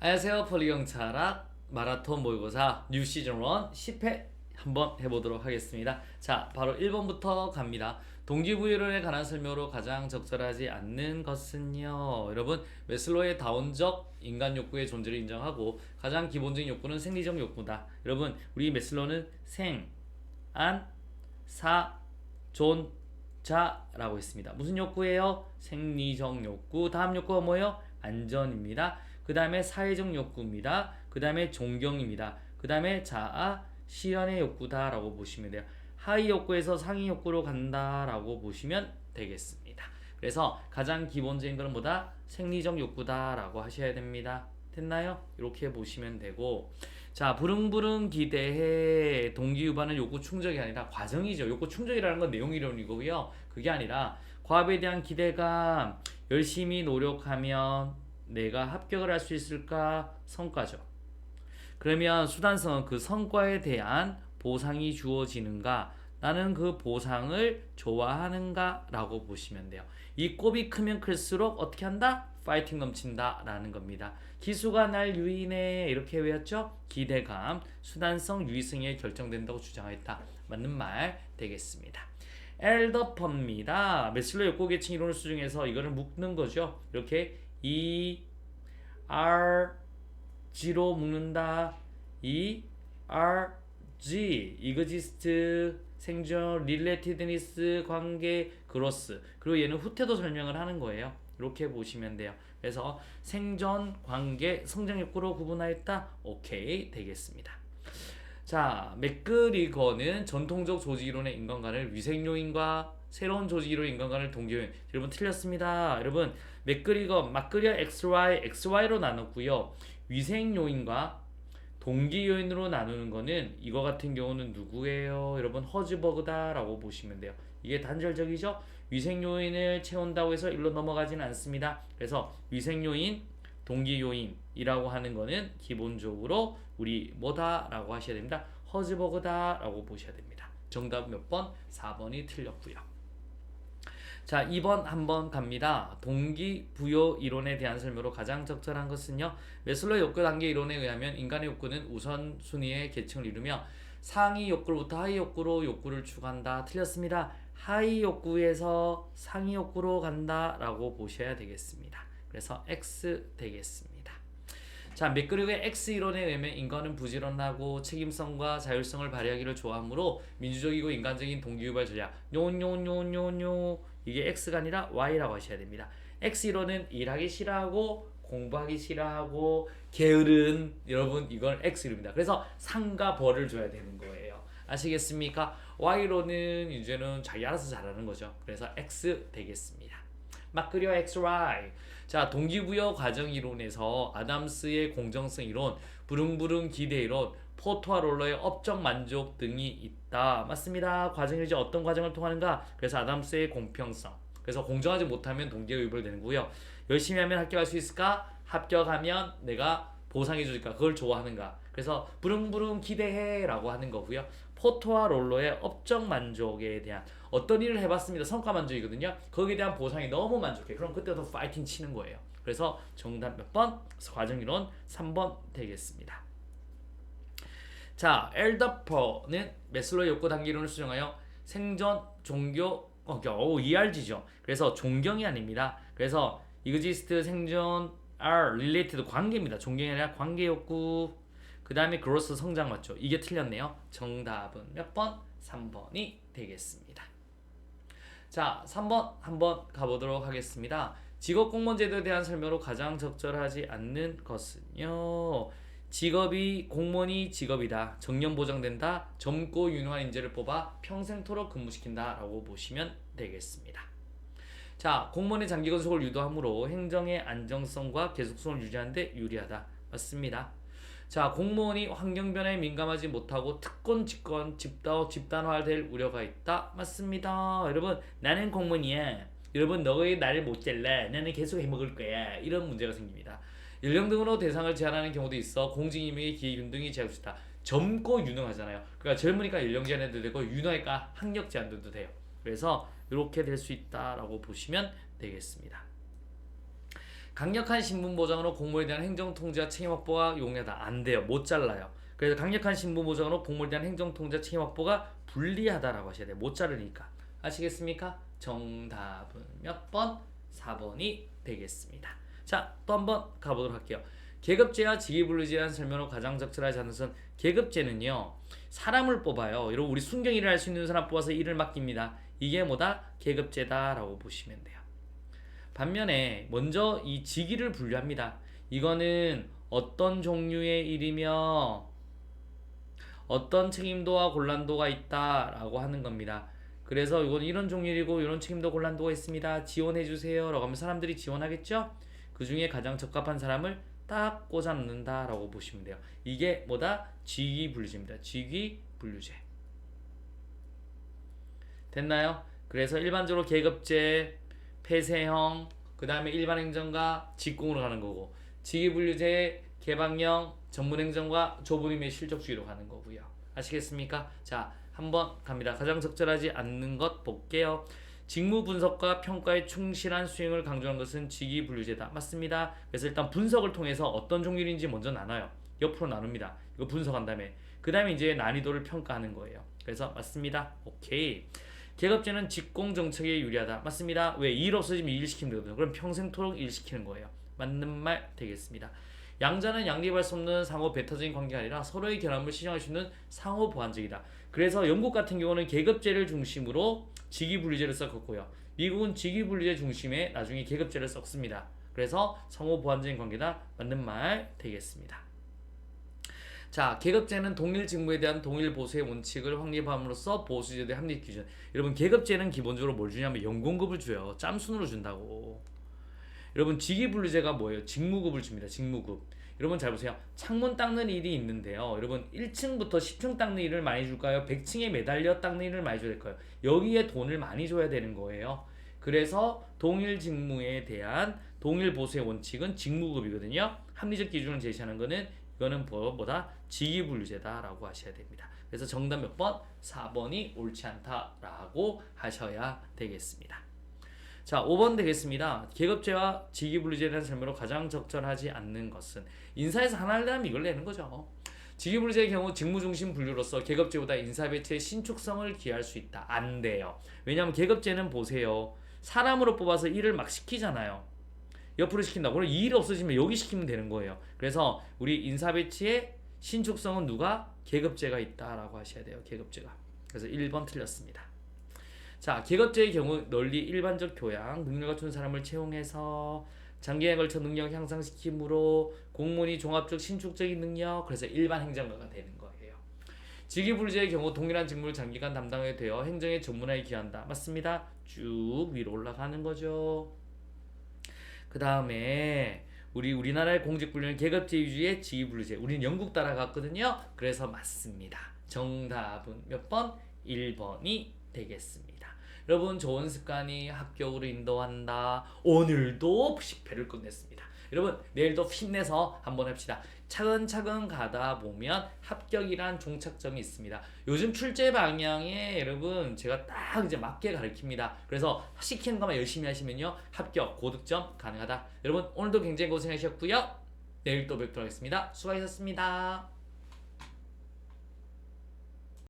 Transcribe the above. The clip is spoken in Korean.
안녕하세요. 폴리경 차락 마라톤 모의고사 뉴 시즌 1 10회 한번 해보도록 하겠습니다. 자, 바로 1번부터 갑니다. 동기부여론에 관한 설명으로 가장 적절하지 않는 것은요. 여러분, 매슬로의 다원적 인간 욕구의 존재를 인정하고 가장 기본적인 욕구는 생리적 욕구다. 여러분, 우리 매슬로는 생, 안, 사, 존, 자라고 있습니다. 무슨 욕구예요? 생리적 욕구. 다음 욕구가 뭐예요? 안전입니다. 그 다음에 사회적 욕구입니다. 그 다음에 존경입니다. 그 다음에 자아, 실현의 욕구다라고 보시면 돼요. 하위 욕구에서 상위 욕구로 간다라고 보시면 되겠습니다. 그래서 가장 기본적인 것은 뭐다? 생리적 욕구다라고 하셔야 됩니다. 됐나요? 이렇게 보시면 되고, 자, 부릉부릉 기대해. 동기유발은 욕구 충족이 아니라 과정이죠. 욕구 충족이라는 건 내용 이론이고요. 그게 아니라 과업에 대한 기대감, 열심히 노력하면 내가 합격을 할 수 있을까? 성과죠. 그러면 수단성은 그 성과에 대한 보상이 주어지는가? 나는 그 보상을 좋아하는가? 라고 보시면 돼요. 이 꼽이 크면 클수록 어떻게 한다? 파이팅 넘친다 라는 겁니다. 기수가 날 유인해 이렇게 외웠죠? 기대감, 수단성, 유의성에 결정된다고 주장했다. 맞는 말 되겠습니다. 엘더퍼입니다. 매슬로 욕구 계층 이론을 수중해서 이거를 묶는 거죠. 이렇게 E, R, G로 묶는다. E, R, G, 이그지스트, 생존, 릴레티드니스, 관계, 그로스. 그리고 얘는 후퇴도 설명을 하는 거예요. 이렇게 보시면 돼요. 그래서 생존, 관계, 성장 욕구로 구분하였다. 오케이 되겠습니다. 자, 맥그리거는 전통적 조직 이론의 인간관을 위생 요인과 새로운 조직 이론의 인간관을 동기 요인. 여러분 틀렸습니다. 여러분 맥그리거, 막그리어 XY로 나눴고요. 위생 요인과 동기 요인으로 나누는 거는 이거 같은 경우는 누구예요? 여러분 허즈버그다라고 보시면 돼요. 이게 단절적이죠? 위생 요인을 채운다고 해서 일로 넘어가지는 않습니다. 그래서 위생 요인, 동기 요인이라고 하는 거는 기본적으로 우리 뭐다라고 하셔야 됩니다. 허즈버그다라고 보셔야 됩니다. 정답 몇 번? 4번이 틀렸고요. 자, 2번 한번 갑니다. 동기부여 이론에 대한 설명으로 가장 적절한 것은요. 매슬로의 욕구 단계 이론에 의하면 인간의 욕구는 우선순위의 계층을 이루며 상위 욕구로부터 하위 욕구로 욕구를 추구한다. 틀렸습니다. 하위 욕구에서 상위 욕구로 간다라고 보셔야 되겠습니다. 그래서 X 되겠습니다. 자, 맥그리거의 X 이론에 의하면 인간은 부지런하고 책임성과 자율성을 발휘하기를 좋아하므로 민주적이고 인간적인 동기유발 전략 뇨뇨뇨뇨뇨 이게 X가 아니라 Y라고 하셔야 됩니다. X 이론은 일하기 싫어하고 공부하기 싫어하고 게으른 여러분 이건 X 이론입니다. 그래서 상과 벌을 줘야 되는 거예요. 아시겠습니까? Y로는 이제는 자기 알아서 잘하는 거죠. 그래서 X 되겠습니다. 막그리어 XY. 자, 동기부여 과정 이론에서 아담스의 공정성 이론, 부릉부릉 기대 이론, 포토와 롤러의 업적 만족 등이 있다. 맞습니다. 과정이 이제 어떤 과정을 통하는가? 그래서 아담스의 공평성. 그래서 공정하지 못하면 동기가 유발되는고요. 열심히 하면 합격할 수 있을까? 합격하면 내가 보상해 줄까? 그걸 좋아하는가? 그래서 부릉부릉 기대해라고 하는 거고요. 포토와 롤러의 업적 만족에 대한 어떤 일을 해봤습니다. 성과 만족이거든요. 거기에 대한 보상이 너무 만족해. 그럼 그때부터 파이팅 치는 거예요. 그래서 정답 몇 번? 과정이론 3번 되겠습니다. 자, 엘더퍼는 매슬로의 욕구 단계 이론을 수정하여 생존, 종교, ERG죠. 그래서 존경이 아닙니다. 그래서 이그지스트, 생존, R, 릴레이티드 관계입니다. 존경이 아니라 관계 욕구. 그 다음에 그로스 성장 맞죠? 이게 틀렸네요. 정답은 몇 번? 3번이 되겠습니다. 자, 3번 한번 가보도록 하겠습니다. 직업공무원제도에 대한 설명으로 가장 적절하지 않는 것은요. 직업이 공무원이 직업이다. 정년 보장된다. 젊고 유능한 인재를 뽑아 평생토록 근무시킨다 라고 보시면 되겠습니다. 자, 공무원의 장기 근속을 유도하므로 행정의 안정성과 계속성을 유지하는 데 유리하다. 맞습니다. 자, 공무원이 환경 변화에 민감하지 못하고 특권, 집권, 집단화될 우려가 있다. 맞습니다. 여러분, 나는 공무원이야. 여러분, 너희 나를 못 잘라. 나는 계속 해먹을 거야. 이런 문제가 생깁니다. 연령 등으로 대상을 제한하는 경우도 있어. 공직임의 기회 균등이 제한시다. 젊고 유능하잖아요. 그러니까 젊으니까 연령 제한해도 되고 유능하니까 학력 제한도 돼요. 그래서 이렇게 될 수 있다라고 보시면 되겠습니다. 강력한 신분 보장으로 공무원에 대한 행정 통제와 책임 확보가 용이하다. 안 돼요. 못 잘라요. 그래서 강력한 신분 보장으로 공무원에 대한 행정 통제와 책임 확보가 불리하다라고 하셔야 돼요. 못 자르니까. 아시겠습니까? 정답은 몇 번? 4번이 되겠습니다. 자, 또 한번 가보도록 할게요. 계급제와 직위분류제에 대한 설명으로 가장 적절하지 않은 것은 계급제는요. 사람을 뽑아요. 여러분 우리 순경 일을 할 수 있는 사람 뽑아서 일을 맡깁니다. 이게 뭐다? 계급제다라고 보시면 돼요. 반면에 먼저 이 직위를 분류합니다. 이거는 어떤 종류의 일이며 어떤 책임도와 곤란도가 있다라고 하는 겁니다. 그래서 이건 이런 종류이고 이런 책임도 곤란도가 있습니다. 지원해주세요 라고 하면 사람들이 지원하겠죠? 그 중에 가장 적합한 사람을 딱 꽂아 넣는다라고 보시면 돼요. 이게 뭐다? 직위분류제입니다. 직위분류제. 됐나요? 그래서 일반적으로 계급제, 폐쇄형, 그 다음에 일반행정과 직공으로 가는 거고, 직위분류제, 개방형, 전문행정과 좁은임의 실적주의로 가는 거고요. 아시겠습니까? 자, 한번 갑니다. 가장 적절하지 않는 것 볼게요. 직무 분석과 평가에 충실한 수행을 강조하는 것은 직위분류제다. 맞습니다. 그래서 일단 분석을 통해서 어떤 종류인지 먼저 나눠요. 옆으로 나눕니다. 이거 분석한 다음에 그 다음에 이제 난이도를 평가하는 거예요. 그래서 맞습니다. 오케이. 계급제는 직공 정책에 유리하다. 맞습니다. 왜? 일 없어지면 일 시키면 되거든요. 그럼 평생토록 일 시키는 거예요. 맞는 말 되겠습니다. 양자는 양립할 수 없는 상호 배타적인 관계가 아니라 서로의 결함을 시정할 수 있는 상호 보완적이다. 그래서 영국 같은 경우는 계급제를 중심으로 직위분류제를 썼고요. 미국은 직위분류제 중심에 나중에 계급제를 썼습니다. 그래서 상호 보완적인 관계다. 맞는 말 되겠습니다. 자, 계급제는 동일 직무에 대한 동일 보수의 원칙을 확립함으로써 보수제도의 합리 기준. 여러분 계급제는 기본적으로 뭘 주냐면 연공급을 줘요. 짬순으로 준다고. 여러분 직위분류제가 뭐예요? 직무급을 줍니다. 직무급. 여러분 잘 보세요. 창문 닦는 일이 있는데요. 여러분 1층부터 10층 닦는 일을 많이 줄까요? 100층에 매달려 닦는 일을 많이 줘야 될까요? 여기에 돈을 많이 줘야 되는 거예요. 그래서 동일 직무에 대한 동일 보수의 원칙은 직무급이거든요. 합리적 기준을 제시하는 거는 이거는 뭐다? 직위분류제다라고 하셔야 됩니다. 그래서 정답 몇 번? 4번이 옳지 않다라고 하셔야 되겠습니다. 자, 5번 되겠습니다. 계급제와 직위분류제에 대한 설명으로 가장 적절하지 않는 것은 인사에서 하나를 내면 이걸 내는 거죠. 직위분류제의 경우 직무중심 분류로서 계급제보다 인사배치의 신축성을 기할 수 있다. 안 돼요. 왜냐하면 계급제는 보세요. 사람으로 뽑아서 일을 막 시키잖아요. 옆으로 시킨다고. 그럼 이 일이 없어지면 여기 시키면 되는 거예요. 그래서 우리 인사배치의 신축성은 누가? 계급제가 있다라고 하셔야 돼요. 계급제가. 그래서 1번 틀렸습니다. 자, 계급제의 경우 널리 일반적 교양, 능력 갖춘 사람을 채용해서 장기에 걸쳐 능력 향상시킴으로 공무원이 종합적 신축적인 능력, 그래서 일반 행정가가 되는 거예요. 직위분류제의 경우 동일한 직무를 장기간 담당하게 되어 행정의 전문화에 기여한다. 맞습니다. 쭉 위로 올라가는 거죠. 그 다음에 우리나라의 공직분류는 계급제 위주의 직위분류제. 우리는 영국 따라갔거든요. 그래서 맞습니다. 정답은 몇 번? 1번이 되겠습니다. 여러분 좋은 습관이 합격으로 인도한다. 오늘도 10회를 끝냈습니다. 여러분 내일도 힘내서 한번 합시다. 차근차근 가다 보면 합격이란 종착점이 있습니다. 요즘 출제 방향에 여러분 제가 딱 이제 맞게 가르칩니다. 그래서 시키는 것만 열심히 하시면요 합격, 고득점 가능하다. 여러분 오늘도 굉장히 고생하셨고요. 내일 또 뵙도록 하겠습니다. 수고하셨습니다.